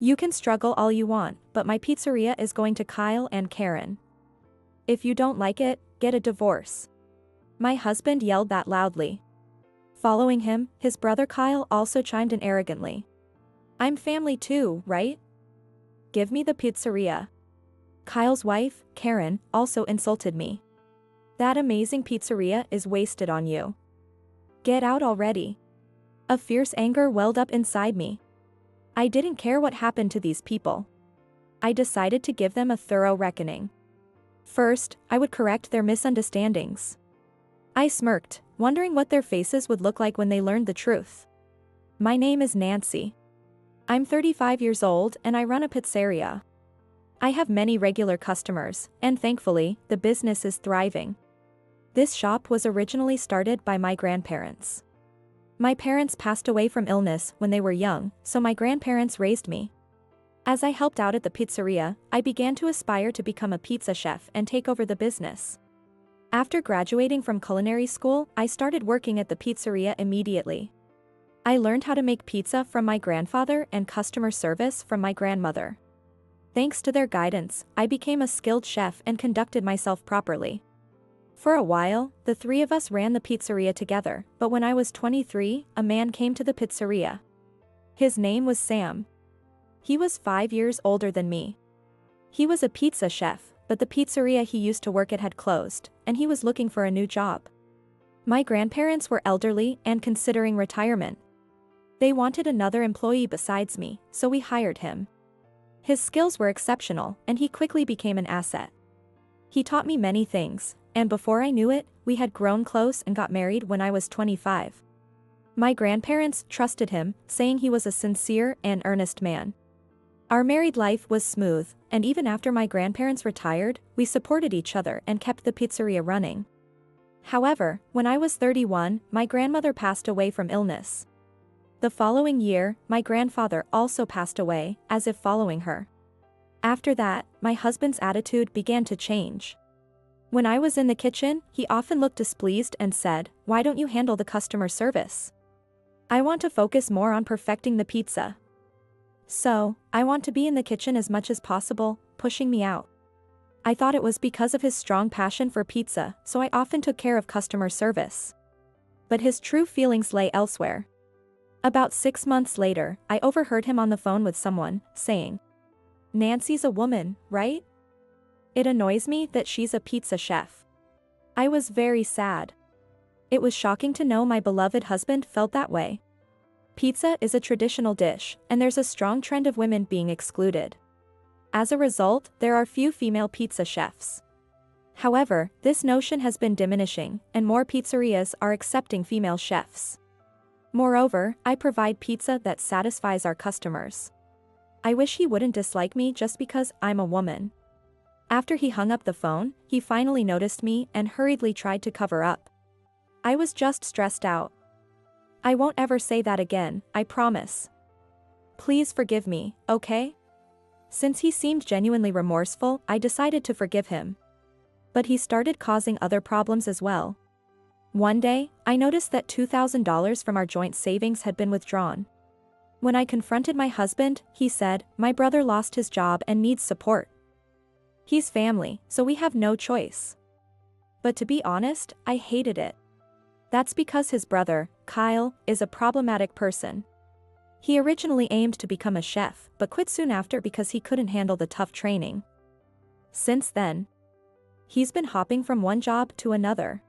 You can struggle all you want, but my pizzeria is going to Kyle and Karen. If you don't like it, get a divorce. My husband yelled that loudly. Following him, his brother Kyle also chimed in arrogantly. I'm family too, right? Give me the pizzeria. Kyle's wife, Karen, also insulted me. That amazing pizzeria is wasted on you. Get out already. A fierce anger welled up inside me. I didn't care what happened to these people. I decided to give them a thorough reckoning. First, I would correct their misunderstandings. I smirked, wondering what their faces would look like when they learned the truth. My name is Nancy. I'm 35 years old and I run a pizzeria. I have many regular customers, and thankfully, the business is thriving. This shop was originally started by my grandparents. My parents passed away from illness when they were young, so my grandparents raised me. As I helped out at the pizzeria, I began to aspire to become a pizza chef and take over the business. After graduating from culinary school, I started working at the pizzeria immediately. I learned how to make pizza from my grandfather and customer service from my grandmother. Thanks to their guidance, I became a skilled chef and conducted myself properly. For a while, the three of us ran the pizzeria together, but when I was 23, a man came to the pizzeria. His name was Sam. He was 5 years older than me. He was a pizza chef, but the pizzeria he used to work at had closed, and he was looking for a new job. My grandparents were elderly and considering retirement. They wanted another employee besides me, so we hired him. His skills were exceptional, and he quickly became an asset. He taught me many things, and before I knew it, we had grown close and got married when I was 25. My grandparents trusted him, saying he was a sincere and earnest man. Our married life was smooth, and even after my grandparents retired, we supported each other and kept the pizzeria running. However, when I was 31, my grandmother passed away from illness. The following year, my grandfather also passed away, as if following her. After that, my husband's attitude began to change. When I was in the kitchen, he often looked displeased and said, "Why don't you handle the customer service? I want to focus more on perfecting the pizza." So, I want to be in the kitchen as much as possible, pushing me out. I thought it was because of his strong passion for pizza, so I often took care of customer service. But his true feelings lay elsewhere. About 6 months later, I overheard him on the phone with someone, saying, "Nancy's a woman, right? It annoys me that she's a pizza chef." I was very sad. It was shocking to know my beloved husband felt that way. Pizza is a traditional dish, and there's a strong trend of women being excluded. As a result, there are few female pizza chefs. However, this notion has been diminishing, and more pizzerias are accepting female chefs. Moreover, I provide pizza that satisfies our customers. I wish he wouldn't dislike me just because I'm a woman. After he hung up the phone, he finally noticed me and hurriedly tried to cover up. I was just stressed out. I won't ever say that again, I promise. Please forgive me, okay? Since he seemed genuinely remorseful, I decided to forgive him. But he started causing other problems as well. One day, I noticed that $2,000 from our joint savings had been withdrawn. When I confronted my husband, he said, "My brother lost his job and needs support. He's family, so we have no choice." But to be honest, I hated it. That's because his brother, Kyle, is a problematic person. He originally aimed to become a chef, but quit soon after because he couldn't handle the tough training. Since then, he's been hopping from one job to another.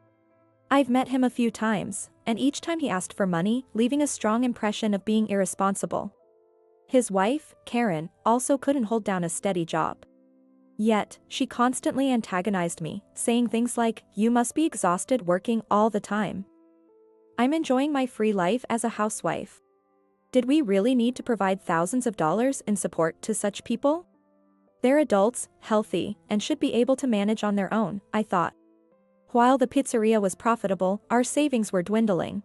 I've met him a few times, and each time he asked for money, leaving a strong impression of being irresponsible. His wife, Karen, also couldn't hold down a steady job. Yet, she constantly antagonized me, saying things like, "You must be exhausted working all the time. I'm enjoying my free life as a housewife. Did we really need to provide thousands of dollars in support to such people? They're adults, healthy, and should be able to manage on their own," I thought. While the pizzeria was profitable, our savings were dwindling.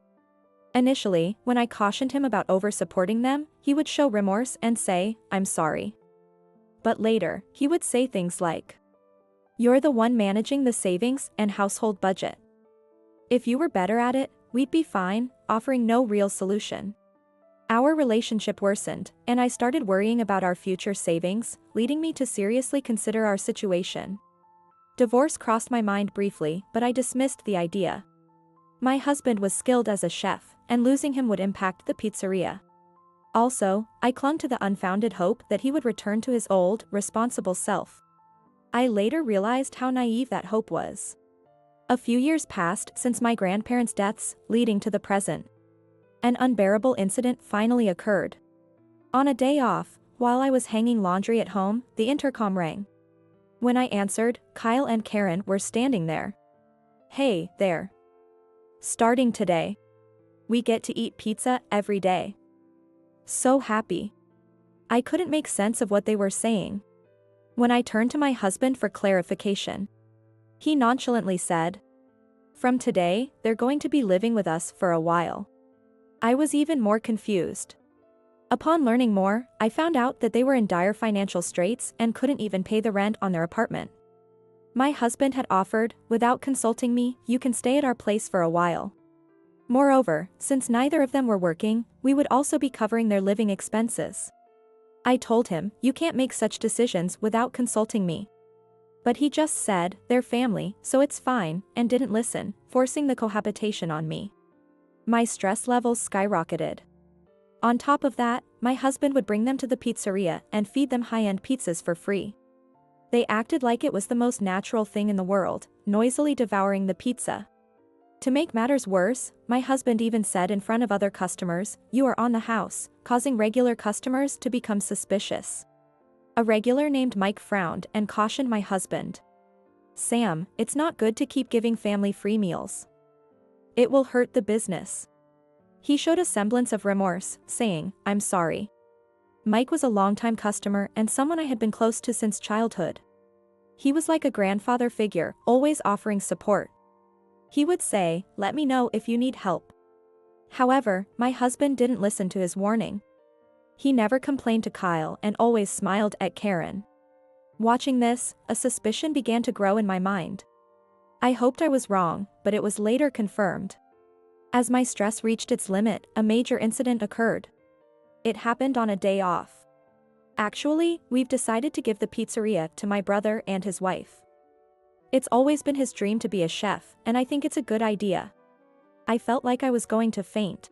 Initially, when I cautioned him about over-supporting them, he would show remorse and say, "I'm sorry." But later, he would say things like, "You're the one managing the savings and household budget. If you were better at it, we'd be fine," offering no real solution. Our relationship worsened, and I started worrying about our future savings, leading me to seriously consider our situation. Divorce crossed my mind briefly, but I dismissed the idea. My husband was skilled as a chef, and losing him would impact the pizzeria. Also, I clung to the unfounded hope that he would return to his old, responsible self. I later realized how naive that hope was. A few years passed since my grandparents' deaths, leading to the present. An unbearable incident finally occurred. On a day off, while I was hanging laundry at home, the intercom rang. When I answered, Kyle and Karen were standing there. "Hey, there. Starting today, we get to eat pizza every day." So happy. I couldn't make sense of what they were saying. When I turned to my husband for clarification, he nonchalantly said, "From today, they're going to be living with us for a while." I was even more confused. Upon learning more, I found out that they were in dire financial straits and couldn't even pay the rent on their apartment. My husband had offered, without consulting me, "You can stay at our place for a while." Moreover, since neither of them were working, we would also be covering their living expenses. I told him, "You can't make such decisions without consulting me." But he just said, "They're family, so it's fine," and didn't listen, forcing the cohabitation on me. My stress levels skyrocketed. On top of that, my husband would bring them to the pizzeria and feed them high-end pizzas for free. They acted like it was the most natural thing in the world, noisily devouring the pizza. To make matters worse, my husband even said in front of other customers, "You are on the house," causing regular customers to become suspicious. A regular named Mike frowned and cautioned my husband. "Sam, it's not good to keep giving family free meals. It will hurt the business." He showed a semblance of remorse, saying, "I'm sorry." Mike was a longtime customer and someone I had been close to since childhood. He was like a grandfather figure, always offering support. He would say, "Let me know if you need help." However, my husband didn't listen to his warning. He never complained to Kyle and always smiled at Karen. Watching this, a suspicion began to grow in my mind. I hoped I was wrong, but it was later confirmed. As my stress reached its limit, a major incident occurred. It happened on a day off. Actually, we've decided to give the pizzeria to my brother and his wife. It's always been his dream to be a chef, and I think it's a good idea. I felt like I was going to faint.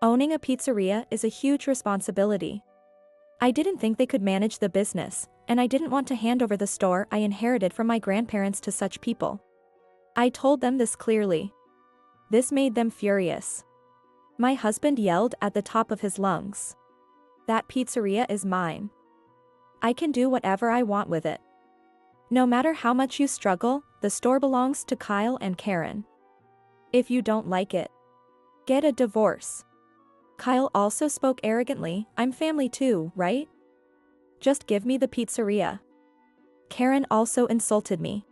Owning a pizzeria is a huge responsibility. I didn't think they could manage the business, and I didn't want to hand over the store I inherited from my grandparents to such people. I told them this clearly. This made them furious. My husband yelled at the top of his lungs. "That pizzeria is mine. I can do whatever I want with it. No matter how much you struggle, the store belongs to Kyle and Karen. If you don't like it, get a divorce." Kyle also spoke arrogantly, "I'm family too, right? Just give me the pizzeria." Karen also insulted me.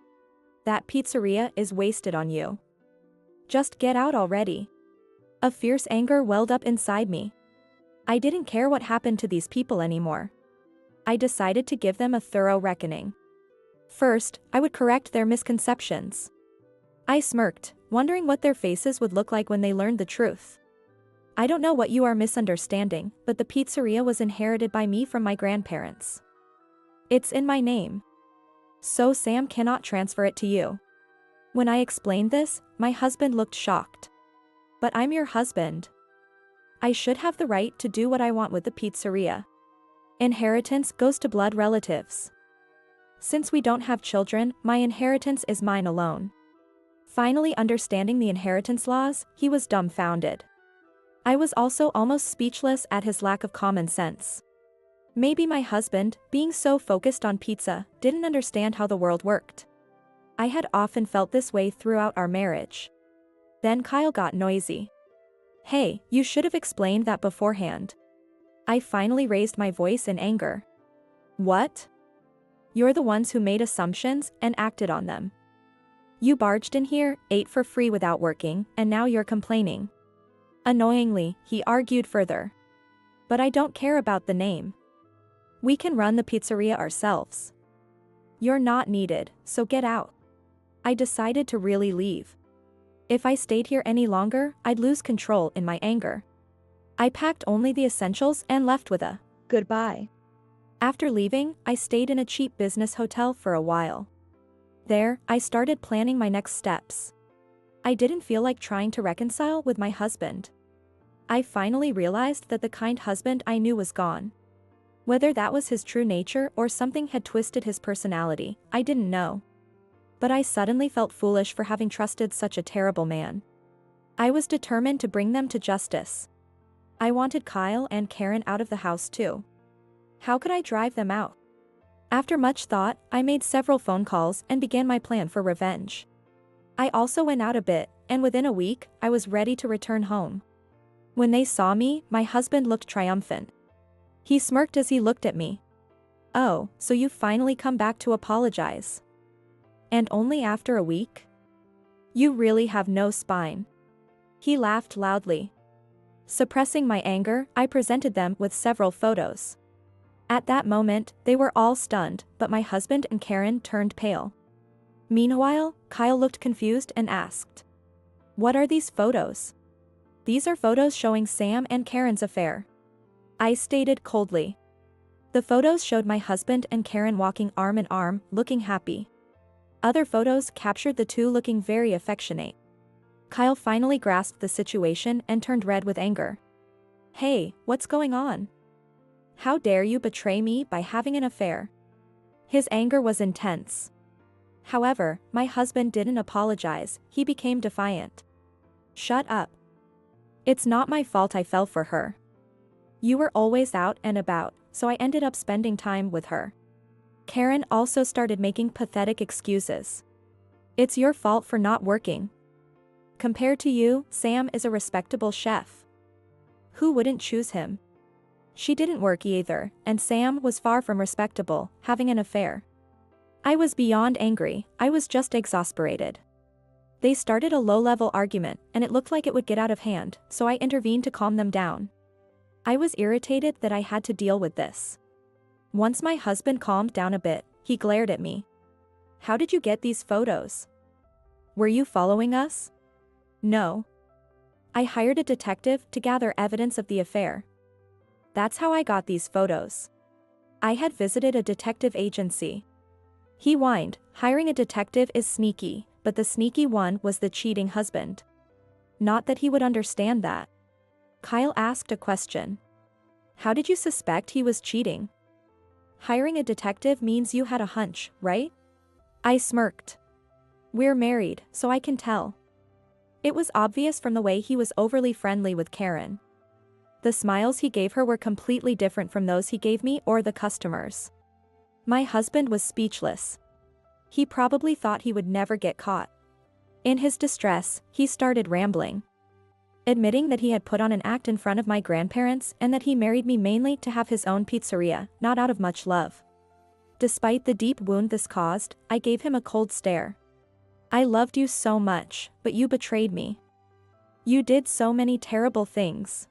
"That pizzeria is wasted on you. Just get out already." A fierce anger welled up inside me. I didn't care what happened to these people anymore. I decided to give them a thorough reckoning. First, I would correct their misconceptions. I smirked, wondering what their faces would look like when they learned the truth. "I don't know what you are misunderstanding, but the pizzeria was inherited by me from my grandparents. It's in my name. So Sam cannot transfer it to you." When I explained this, my husband looked shocked. "But I'm your husband. I should have the right to do what I want with the pizzeria. Inheritance goes to blood relatives. Since we don't have children, my inheritance is mine alone." Finally understanding the inheritance laws, he was dumbfounded. I was also almost speechless at his lack of common sense. Maybe my husband, being so focused on pizza, didn't understand how the world worked. I had often felt this way throughout our marriage. Then Kyle got noisy. "Hey, you should have explained that beforehand." I finally raised my voice in anger. "What? You're the ones who made assumptions and acted on them. You barged in here, ate for free without working, and now you're complaining." Annoyingly, he argued further. "But I don't care about the name. We can run the pizzeria ourselves. You're not needed, so get out." I decided to really leave. If I stayed here any longer, I'd lose control in my anger. I packed only the essentials and left with a goodbye. After leaving, I stayed in a cheap business hotel for a while. There, I started planning my next steps. I didn't feel like trying to reconcile with my husband. I finally realized that the kind husband I knew was gone. Whether that was his true nature or something had twisted his personality, I didn't know. But I suddenly felt foolish for having trusted such a terrible man. I was determined to bring them to justice. I wanted Kyle and Karen out of the house too. How could I drive them out? After much thought, I made several phone calls and began my plan for revenge. I also went out a bit, and within a week, I was ready to return home. When they saw me, my husband looked triumphant. He smirked as he looked at me. "Oh, so you've finally come back to apologize. And only after a week? You really have no spine." He laughed loudly. Suppressing my anger, I presented them with several photos. At that moment, they were all stunned, but my husband and Karen turned pale. Meanwhile, Kyle looked confused and asked, "What are these photos?" "These are photos showing Sam and Karen's affair," I stated coldly. The photos showed my husband and Karen walking arm in arm, looking happy. Other photos captured the two looking very affectionate. Kyle finally grasped the situation and turned red with anger. "Hey, what's going on? How dare you betray me by having an affair?" His anger was intense. However, my husband didn't apologize, he became defiant. "Shut up. It's not my fault I fell for her. You were always out and about, so I ended up spending time with her." Karen also started making pathetic excuses. "It's your fault for not working. Compared to you, Sam is a respectable chef. Who wouldn't choose him?" She didn't work either, and Sam was far from respectable, having an affair. I was beyond angry, I was just exasperated. They started a low-level argument, and it looked like it would get out of hand, so I intervened to calm them down. I was irritated that I had to deal with this. Once my husband calmed down a bit, he glared at me. "How did you get these photos? Were you following us?" "No. I hired a detective to gather evidence of the affair. That's how I got these photos. I had visited a detective agency." He whined, "Hiring a detective is sneaky, but the sneaky one was the cheating husband." Not that he would understand that. Kyle asked a question. "How did you suspect he was cheating?" "Hiring a detective means you had a hunch, right?" I smirked. "We're married, so I can tell." It was obvious from the way he was overly friendly with Karen. The smiles he gave her were completely different from those he gave me or the customers. My husband was speechless. He probably thought he would never get caught. In his distress, he started rambling, admitting that he had put on an act in front of my grandparents and that he married me mainly to have his own pizzeria, not out of much love. Despite the deep wound this caused, I gave him a cold stare. "I loved you so much, but you betrayed me. You did so many terrible things.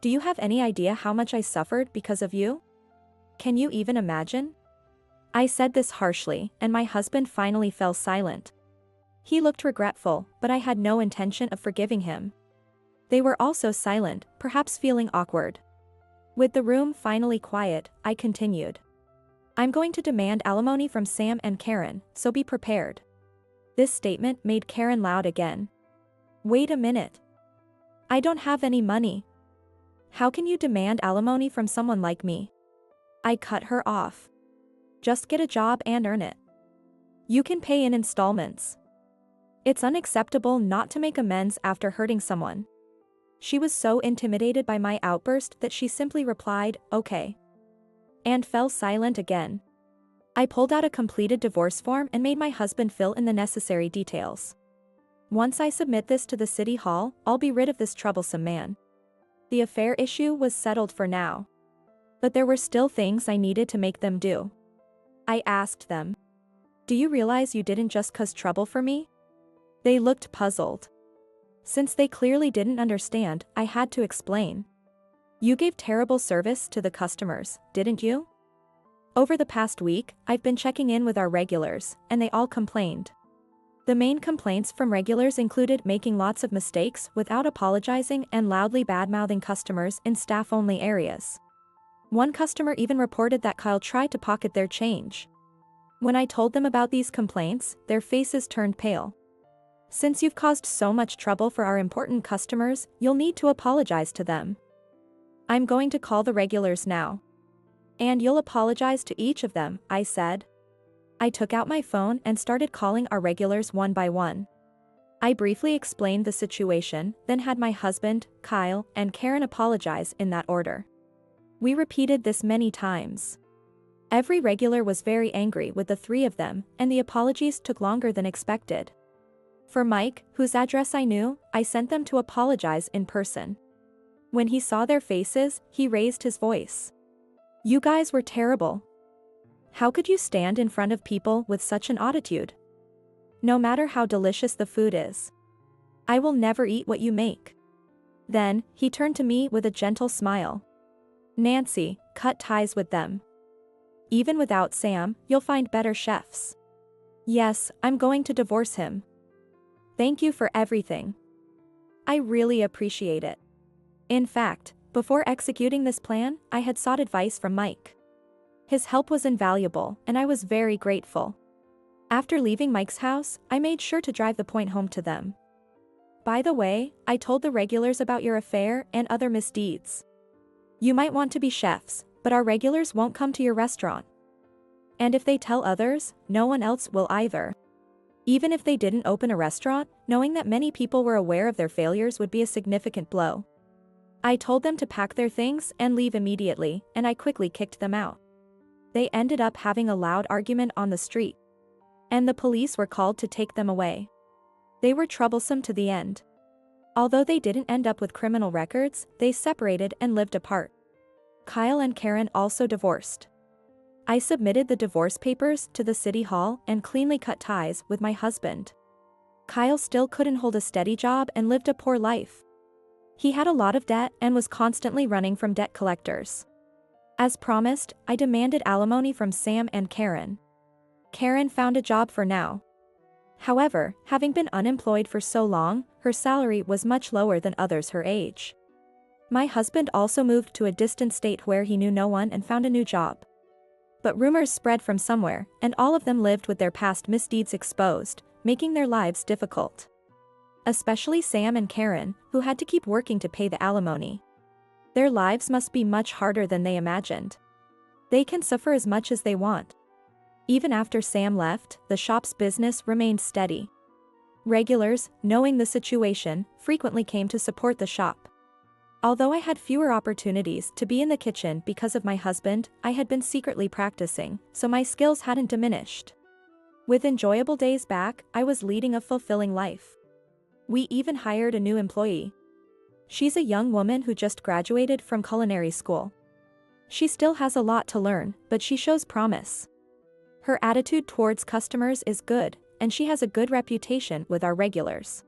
Do you have any idea how much I suffered because of you? Can you even imagine?" I said this harshly, and my husband finally fell silent. He looked regretful, but I had no intention of forgiving him. They were also silent, perhaps feeling awkward. With the room finally quiet, I continued. "I'm going to demand alimony from Sam and Karen, so be prepared." This statement made Karen loud again. "Wait a minute. I don't have any money. How can you demand alimony from someone like me?" I cut her off. "Just get a job and earn it. You can pay in installments. It's unacceptable not to make amends after hurting someone." She was so intimidated by my outburst that she simply replied, "Okay," and fell silent again. I pulled out a completed divorce form and made my husband fill in the necessary details. "Once I submit this to the city hall, I'll be rid of this troublesome man." The affair issue was settled for now. But there were still things I needed to make them do. I asked them, "Do you realize you didn't just cause trouble for me?" They looked puzzled. Since they clearly didn't understand, I had to explain. "You gave terrible service to the customers, didn't you? Over the past week, I've been checking in with our regulars, and they all complained. The main complaints from regulars included making lots of mistakes without apologizing and loudly bad-mouthing customers in staff-only areas. One customer even reported that Kyle tried to pocket their change. When I told them about these complaints, their faces turned pale. Since you've caused so much trouble for our important customers, you'll need to apologize to them. I'm going to call the regulars now. And you'll apologize to each of them, I said. I took out my phone and started calling our regulars one by one. I briefly explained the situation, then had my husband, Kyle, and Karen apologize in that order. We repeated this many times. Every regular was very angry with the three of them, and the apologies took longer than expected. For Mike, whose address I knew, I sent them to apologize in person. When he saw their faces, he raised his voice. "You guys were terrible. How could you stand in front of people with such an attitude? No matter how delicious the food is. I will never eat what you make." Then, he turned to me with a gentle smile. "Nancy, cut ties with them. Even without Sam, you'll find better chefs. Yes, I'm going to divorce him. Thank you for everything. I really appreciate it." In fact, before executing this plan, I had sought advice from Mike. His help was invaluable, and I was very grateful. After leaving Mike's house, I made sure to drive the point home to them. "By the way, I told the regulars about your affair and other misdeeds. You might want to be chefs, but our regulars won't come to your restaurant. And if they tell others, no one else will either. Even if they didn't open a restaurant, knowing that many people were aware of their failures would be a significant blow." I told them to pack their things and leave immediately, and I quickly kicked them out. They ended up having a loud argument on the street. And the police were called to take them away. They were troublesome to the end. Although they didn't end up with criminal records, they separated and lived apart. Kyle and Karen also divorced. I submitted the divorce papers to the city hall and cleanly cut ties with my husband. Kyle still couldn't hold a steady job and lived a poor life. He had a lot of debt and was constantly running from debt collectors. As promised, I demanded alimony from Sam and Karen. Karen found a job for now. However, having been unemployed for so long, her salary was much lower than others her age. My husband also moved to a distant state where he knew no one and found a new job. But rumors spread from somewhere, and all of them lived with their past misdeeds exposed, making their lives difficult. Especially Sam and Karen, who had to keep working to pay the alimony. Their lives must be much harder than they imagined. They can suffer as much as they want. Even after Sam left, the shop's business remained steady. Regulars, knowing the situation, frequently came to support the shop. Although I had fewer opportunities to be in the kitchen because of my husband, I had been secretly practicing, so my skills hadn't diminished. With enjoyable days back, I was leading a fulfilling life. We even hired a new employee. She's a young woman who just graduated from culinary school. She still has a lot to learn, but she shows promise. Her attitude towards customers is good, and she has a good reputation with our regulars.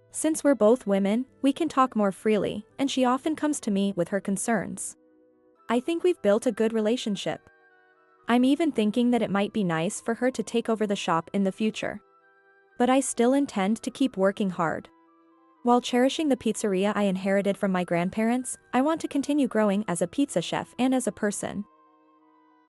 Since we're both women, we can talk more freely, and she often comes to me with her concerns. I think we've built a good relationship. I'm even thinking that it might be nice for her to take over the shop in the future. But I still intend to keep working hard. While cherishing the pizzeria I inherited from my grandparents, I want to continue growing as a pizza chef and as a person.